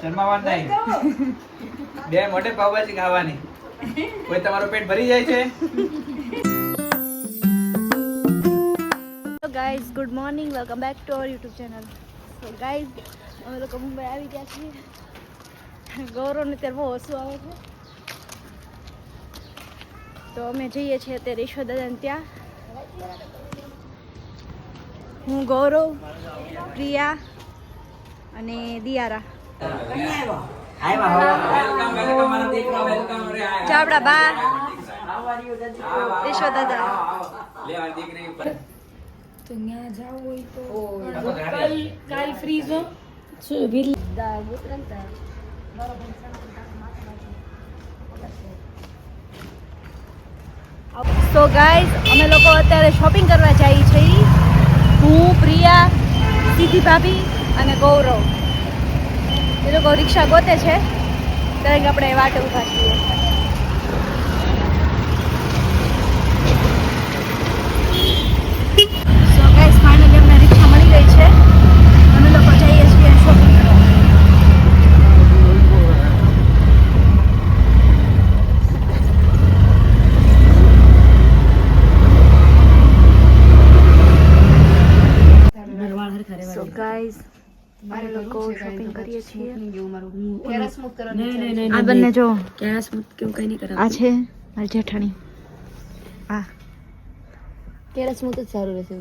શર્માવાનું નહીં. બે મોઢે પાવભાજી ખાવાની. કોઈ તમારું પેટ ભરી જાય છે? Hello guys, good morning, welcome back to our YouTube channel. So guys, અમે લોકો મુંબઈ આવી ગયા છીએ. ગૌરવને ત્યારે બહુ હસવું આવે છે, તો અમે જઈએ છીએ અત્યારે ઈશ્વર દાદાને ત્યાં. હું, ગૌરવ, પ્રિયા અને દિયારા. ચાવડા બા, ઈશ્વર દાદા. તો ત્યાં જાવ હોય તો કાલ ફ્રી છો? સો ગાઈઝ, અમે લોકો અત્યારે શોપિંગ કરવા જઈએ છીએ. હું, પ્રિયા, સીધી ભાભી અને ગૌરવ. એ લોકો રિક્ષા ગોતે છે, ત્યારે આપણે વાટે ઊભા છીએ. સો ગાઈઝ, ફાઇનલી અમને રિક્ષા મળી ગઈ છે. અમે લોકો જઈએ છીએ શોપિંગ કરવા. સો ગાઈઝ, અમે લોકો શોપિંગ કરીએ છીએ. આ બંને જો, આ છે મારી જેઠાણી. આ કેળા સ્મૂથ જ સારું રહેશે.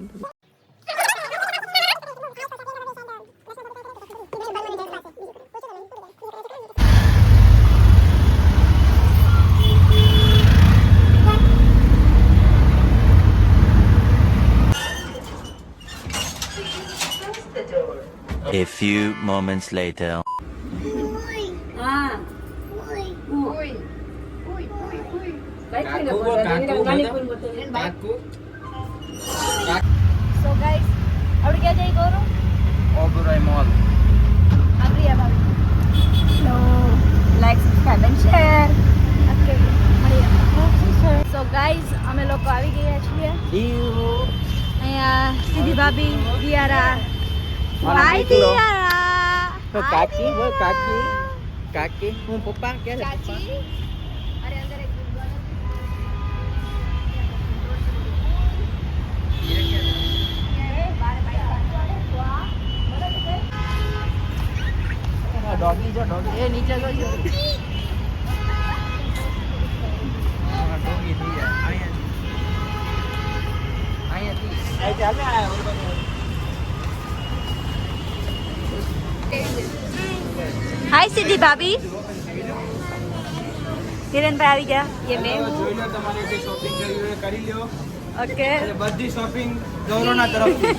A few moments later. So guys, આપણે ક્યાં જઈએ ગૌરવ? ઓબરોય મોલ. આ પ્રિયા ભાભી. તો like, subscribe and share. Okay, મળીએ. સો ગાઈઝ, અમે લોકો આવી ગયા છીએ. અહીંયા સીધી ભાભી, દિયારા. હાય દિયારા. કાકી, બોલ કાકી. કાકી, હું પપ્પા કે ચાચી. અરે અંદર એક ડોગી જો ડોગી એ નીચે જો ડોગી થઈ જાય. હાય સીધી ભાભી. હિરેનભાઈ આવી ગયા. ये मैं हूँ. જોઈ લો, તમારે જે શોપિંગ કરવી હોય કરી લ્યો. ઓકે. બધી શોપિંગ ગૌરવના તરફથી.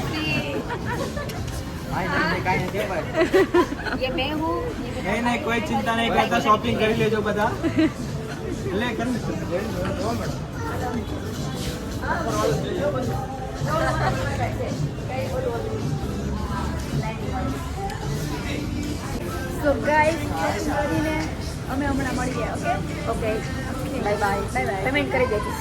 ये मैं हूँ. નહીં, કોઈ ચિંતા નહીં કરતા, શોપિંગ કરી લેજો બધા. એટલે સો ગાઈઝ, કરીને અમે હમણાં મળી ગયા. Okay, bye bye. પેમેન્ટ કરી દેજો.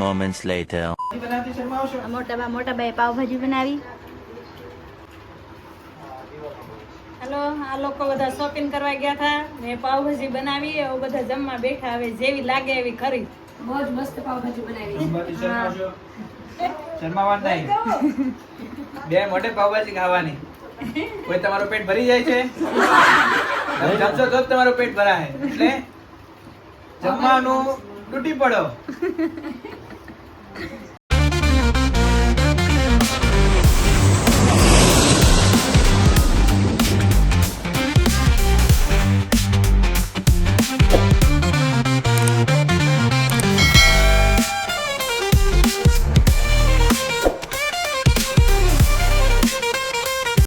moments later. બનાવતી શરમાવશો? મોટા બાએ પાવભાજી બનાવી. હાલો, આ લોકો બધા શોપિંગ કરવા ગયા હતા ને પાવભાજી બનાવી. હવે બધા જમવા બેઠા. હવે જેવી લાગે એવી ખરી. બહુ જ મસ્ત પાવભાજી બનાવી. જમવાથી શરમાવશો? શરમાવાનું નહીં. બે મોઢે પાવભાજી ખાવાની. કોઈ તમારું પેટ ભરી જાય છે? તમે જમશો તો જ તમારું પેટ ભરાય. એટલે જમવાનું તૂટી પડો.